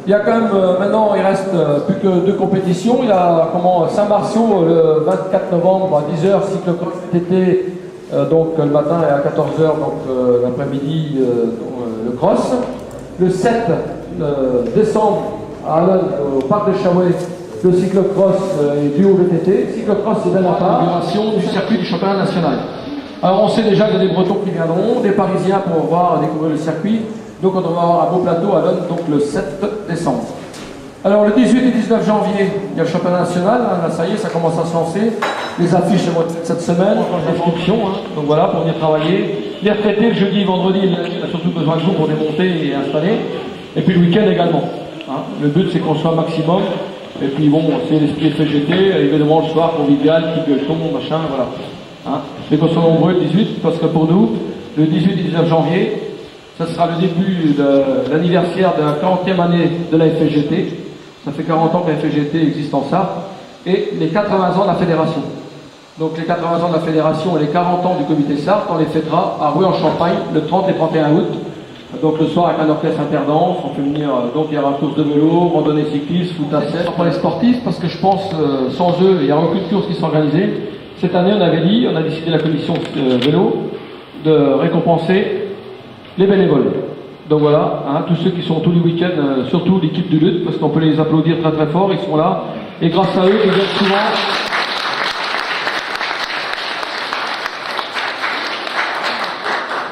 Il y a quand même, maintenant, il reste plus que 2 compétitions. Il y a Saint-Marceau le 24 novembre à 10h, cyclocross TT, donc le matin et à 14h, donc l'après-midi, le cross. Le 7 décembre à Allen, au parc de Chaouet, le cyclocross et duo VTT. Cyclocross, c'est bien à part. L'inauguration du circuit du championnat national. Alors on sait déjà qu'il y a des Bretons qui viendront, des Parisiens pour voir découvrir le circuit. Donc on va avoir un beau plateau à Allen, donc le 7 décembre. Alors le 18 et 19 janvier, il y a le championnat national. Là, ça y est, ça commence à se lancer. Les affiches vont être cette semaine, l'inscription, donc voilà, pour venir travailler. Les retraités, le jeudi et vendredi, on a surtout besoin de vous pour démonter et installer. Et puis le week-end également. Le but, c'est qu'on soit un maximum. Et puis bon, c'est l'esprit FGT, évidemment le soir, convivial, petit gueuleton, machin, voilà. Mais qu'on soit nombreux le 18, parce que pour nous, le 18 et 19 janvier, ça sera le début de l'anniversaire de la 40e année de la FGT. Ça fait 40 ans que la FGT existe en Sarthe. Et les 80 ans de la fédération. Donc les 80 ans de la fédération et les 40 ans du comité Sarthe, on les fêtera à Rouy-en-Champagne le 30 et 31 août. Donc le soir avec un orchestre interdance, on fait venir, donc il y aura course de vélo, randonnée cycliste, foot à 7. Pour les sportifs, parce que je pense, sans eux, il n'y aura aucune course qui sera organisée. Cette année, on a décidé la commission vélo, de récompenser les bénévoles. Donc voilà, tous ceux qui sont tous les week-ends, surtout l'équipe de lutte, parce qu'on peut les applaudir très très fort, ils sont là. Et grâce à eux, ils viennent souvent.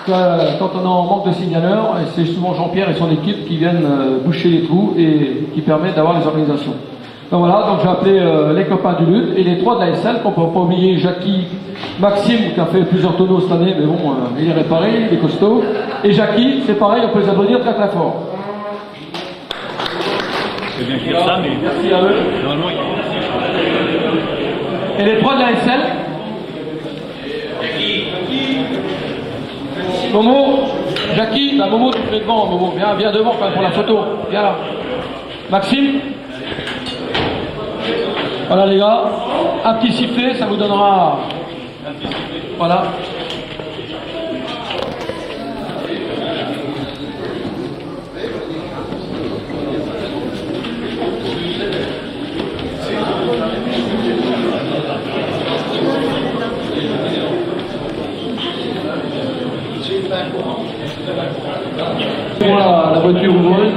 Quand on est en manque de signaleurs, c'est souvent Jean-Pierre et son équipe qui viennent boucher les trous et qui permettent d'avoir les organisations. Donc voilà, donc j'ai appelé les copains du lutte et les 3 de la SL, qu'on ne peut pas oublier Jackie, Maxime qui a fait plusieurs tonneaux cette année, mais bon, il est réparé, il est costaud. Et Jackie, c'est pareil, on peut les applaudir très très fort. C'est bien dire ça, mais merci à eux. Normalement, Et les 3 de la SL. Momo, Jackie, Momo, tu fais devant, Momo, viens devant quand même pour la photo, viens là. Maxime. Voilà les gars, un petit sifflet, ça vous donnera. Voilà. Voilà la voiture ouvreuse.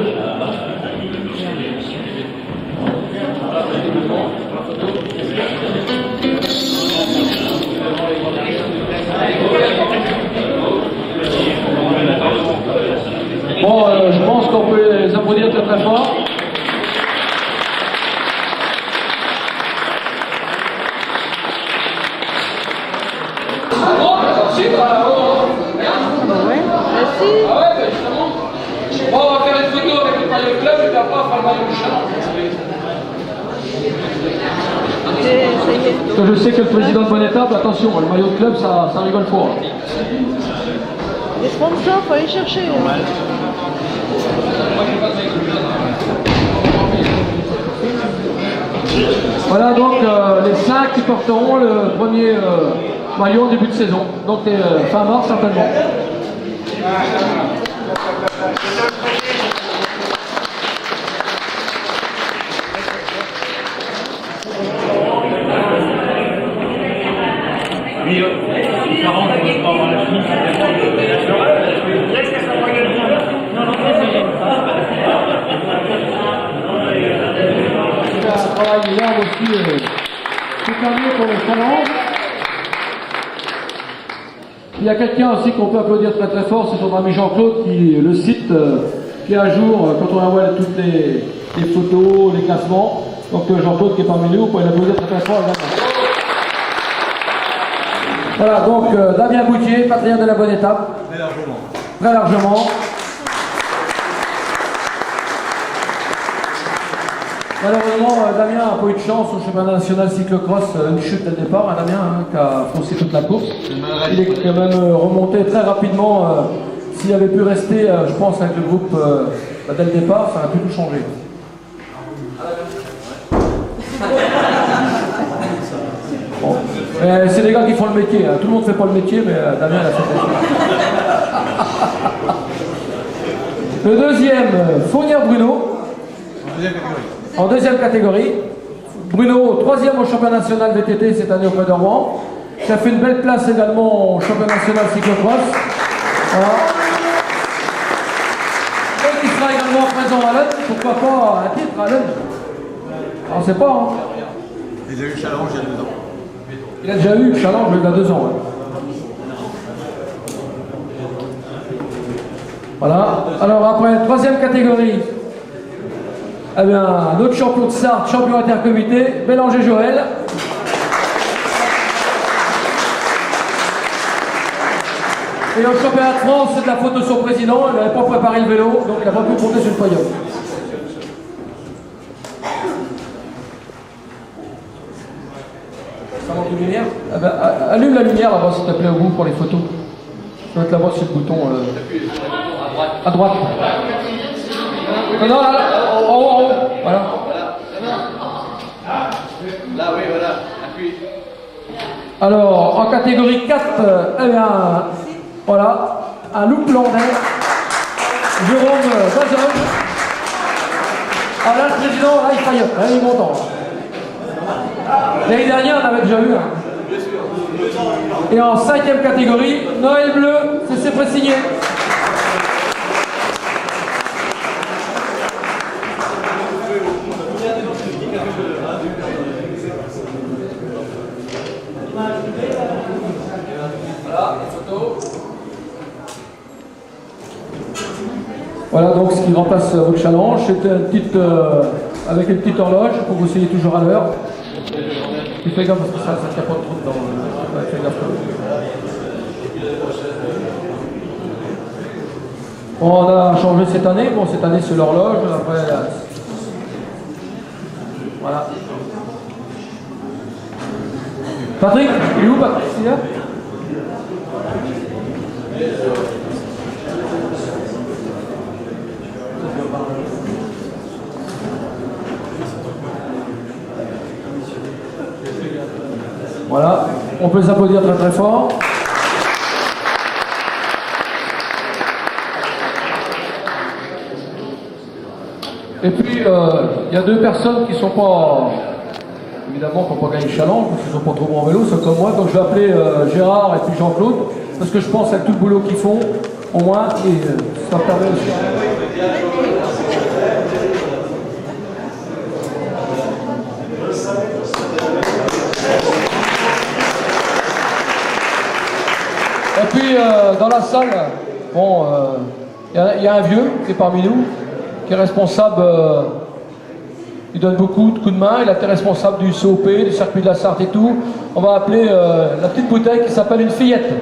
Bon, je pense qu'on peut les applaudir très très fort. Bon, on va faire une photo avec le maillot de club et puis après on fera le maillot du chat. Parce que je sais que le président de bonne étape, attention, le maillot de club, ça rigole fort. Les sponsors, faut aller chercher. Voilà donc les 5 qui porteront le premier maillot en début de saison. Donc fin mars certainement. Il y a aussi tout un lieu pour les challenges. Il y a quelqu'un aussi qu'on peut applaudir très très fort, c'est notre ami Jean-Claude qui le site qui est à jour quand on envoie toutes les photos, les classements. Donc Jean-Claude qui est parmi nous, vous pouvez l'applaudir très très fort également. Voilà, donc Damien Boutier, patriote de la bonne étape. Très largement. Très largement. Malheureusement, Damien n'a pas eu de chance au championnat national cyclocross, une chute dès le départ, Damien qui a faussé toute la course. Il est quand même remonté très rapidement. S'il avait pu rester, je pense, avec le groupe dès le départ, ça aurait pu tout changer. Bon. C'est les gars qui font le métier, tout le monde ne fait pas le métier, mais Damien il a fait le métier. Le deuxième, Fournière Bruno. En deuxième catégorie. Bruno, troisième au championnat national VTT cette année auprès de Rouen, qui a fait une belle place également au championnat national cyclocross. Voilà. Et qui sera également présent à l'Aisne, pourquoi pas un titre à l'Aisne. On ne sait pas. Hein. Il a déjà eu Challenge il y a 2 ans. Il a déjà eu Challenge il y a 2 ans. Ouais. Voilà. Alors après, troisième catégorie. Eh bien, notre champion de Sarthe, champion intercomité, Bélanger Joël. Et au championnat de France, c'est de la faute de son président, il n'avait pas préparé le vélo, donc il n'a pas pu monter sur le podium. Ça manque de lumière? Eh ben, allume la lumière là-bas, s'il te plaît, au bout pour les photos. Ça va être là-bas, c'est le bouton. À droite. Non, non, là, en haut, voilà. Là, oui, voilà. Appuie. Alors, en catégorie 4, eh bien, voilà, un loup landais, Jérôme Bazin. Ah là, le président, là, il faille, là, il est content. L'année dernière, on avait déjà eu un. Et en 5e catégorie, Noël Bleu, c'est pré-signé. Voilà donc ce qui remplace votre challenge, c'est avec une petite horloge pour que vous soyez toujours à l'heure. Tu fais gaffe parce que ça capote trop dedans. Fais gaffe. On a changé cette année, bon cette année c'est l'horloge, après voilà. Patrick, il est où Patrick? Il est là? Voilà, on peut les applaudir très très fort. Et puis, il y a 2 personnes qui ne sont pas, évidemment, qui n'ont pas gagné le challenge, parce qu'ils ne sont pas trop bons en vélo, c'est comme moi, donc je vais appeler Gérard et puis Jean-Claude, parce que je pense avec tout le boulot qu'ils font, au moins, et ça permet aussi. Et puis dans la salle, bon, il y a un vieux qui est parmi nous, qui est responsable, il donne beaucoup de coups de main, il a été responsable du COP, du circuit de la Sarthe et tout. On va appeler la petite bouteille qui s'appelle une fillette.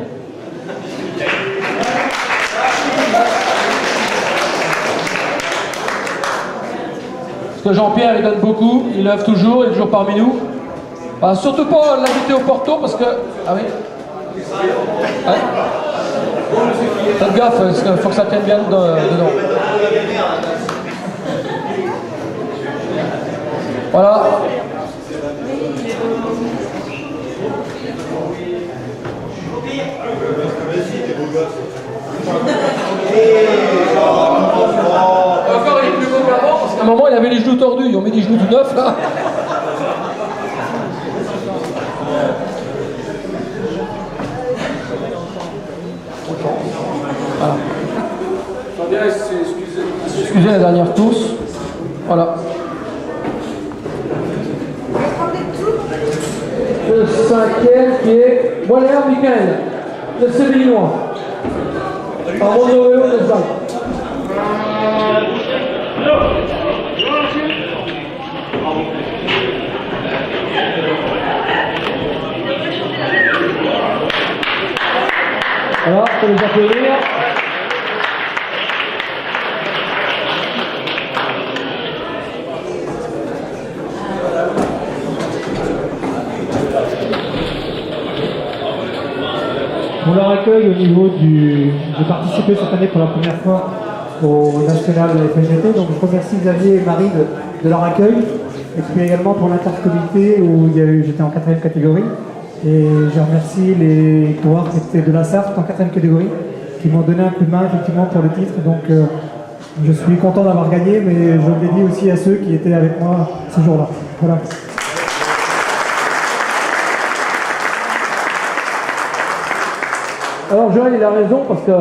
Parce que Jean-Pierre, il donne beaucoup, il lève toujours, il est toujours parmi nous. Enfin, surtout pas l'inviter au Porto parce que... Ah oui. Ouais. Faites gaffe, parce qu'il faut que ça tienne bien dedans. Voilà. Encore il est plus beau qu'avant, parce qu'à un moment il avait les genoux tordus, ils ont mis des genoux tout neufs là. Voilà. Excusez la dernière tousse. Voilà. Le 5e qui est Moller Michael, le Sévillinois. Par Monoéo de Zag. Voilà, pour les applaudir. Pour leur accueil au niveau du... J'ai participé cette année pour la première fois au national FNGT, donc je remercie Xavier et Marie de leur accueil, et puis également pour l'intercomité où j'étais en 4e catégorie, et je remercie les coureurs qui étaient de la Sarthe en 4e catégorie, qui m'ont donné un coup de main effectivement pour le titre, donc Je suis content d'avoir gagné, mais je le dédie aussi à ceux qui étaient avec moi ce jour-là. Voilà. Alors Joël, il a raison, parce que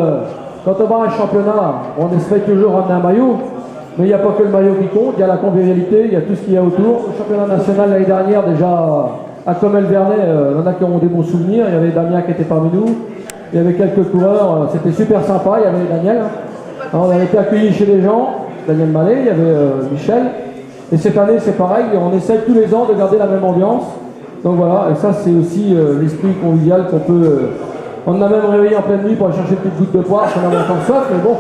quand on va à un championnat, on espère toujours ramener un maillot, mais il n'y a pas que le maillot qui compte, il y a la convivialité, il y a tout ce qu'il y a autour. Le championnat national l'année dernière, déjà à Comel-Vernet, il y en a qui ont des bons souvenirs. Il y avait Damien qui était parmi nous, il y avait quelques coureurs, c'était super sympa. Il y avait Daniel, alors, on avait été accueillis chez les gens, Daniel Mallet, il y avait Michel. Et cette année, c'est pareil, on essaie tous les ans de garder la même ambiance. Donc voilà, et ça, c'est aussi l'esprit convivial qu'on peut. On a même réveillé en pleine nuit pour aller chercher une petite goutte de poire, on avait encore soif, mais bon.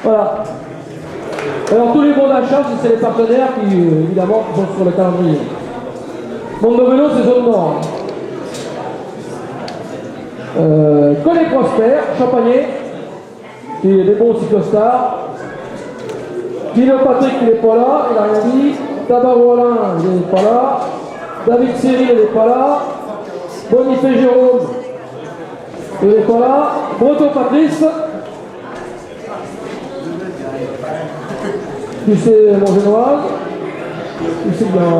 Voilà. Alors tous les bons d'achat, c'est les partenaires qui, évidemment, sont sur le calendrier. Monde de vélo, c'est zone nord. Collet Prosper, Champagné, qui est des bons cyclostars. Guillaume Patrick, il n'est pas là, il n'a rien dit. Tabarou Alain, il n'est pas là. David Cyril, il n'est pas là. Bonifay Jérôme, il n'est pas là. Breton Patrice, tu sais mon génoise, tu sais bien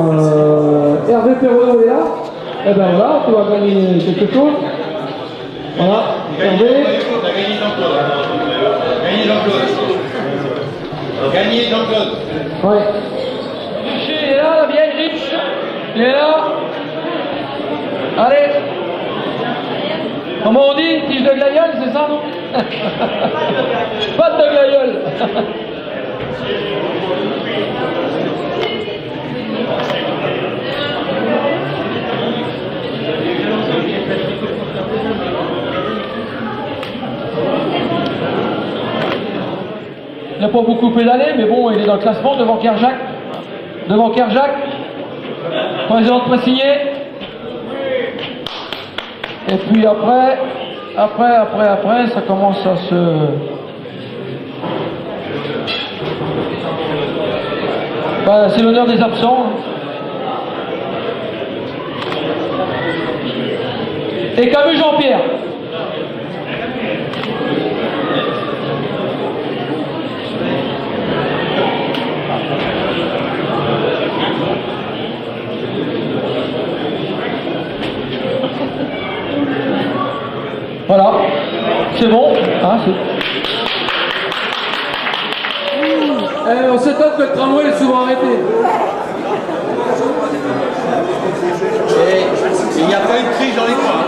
Hervé Perronneau est là. Et ben voilà, tu vas gagner quelque chose. Voilà, Hervé. On a gagné Jean-Claude. Gagné Jean-Claude. Gagné Jean-Claude. Ouais. Il est là, la vieille riche. Il est là. Allez. Comment on dit? Tige de glaïeul, c'est ça, non? Pas de glaïeul. Il n'a pas beaucoup pédalé, mais bon, il est dans le classement devant Kerjak. Devant Kerjak. Président de Pressigné. Et puis après, ça commence à se... Bah, c'est l'honneur des absents. Et Camus Jean-Pierre. Voilà, c'est bon, hein, On s'étonne que le tramway est souvent arrêté. Et il n'y a pas eu de crise dans les coins.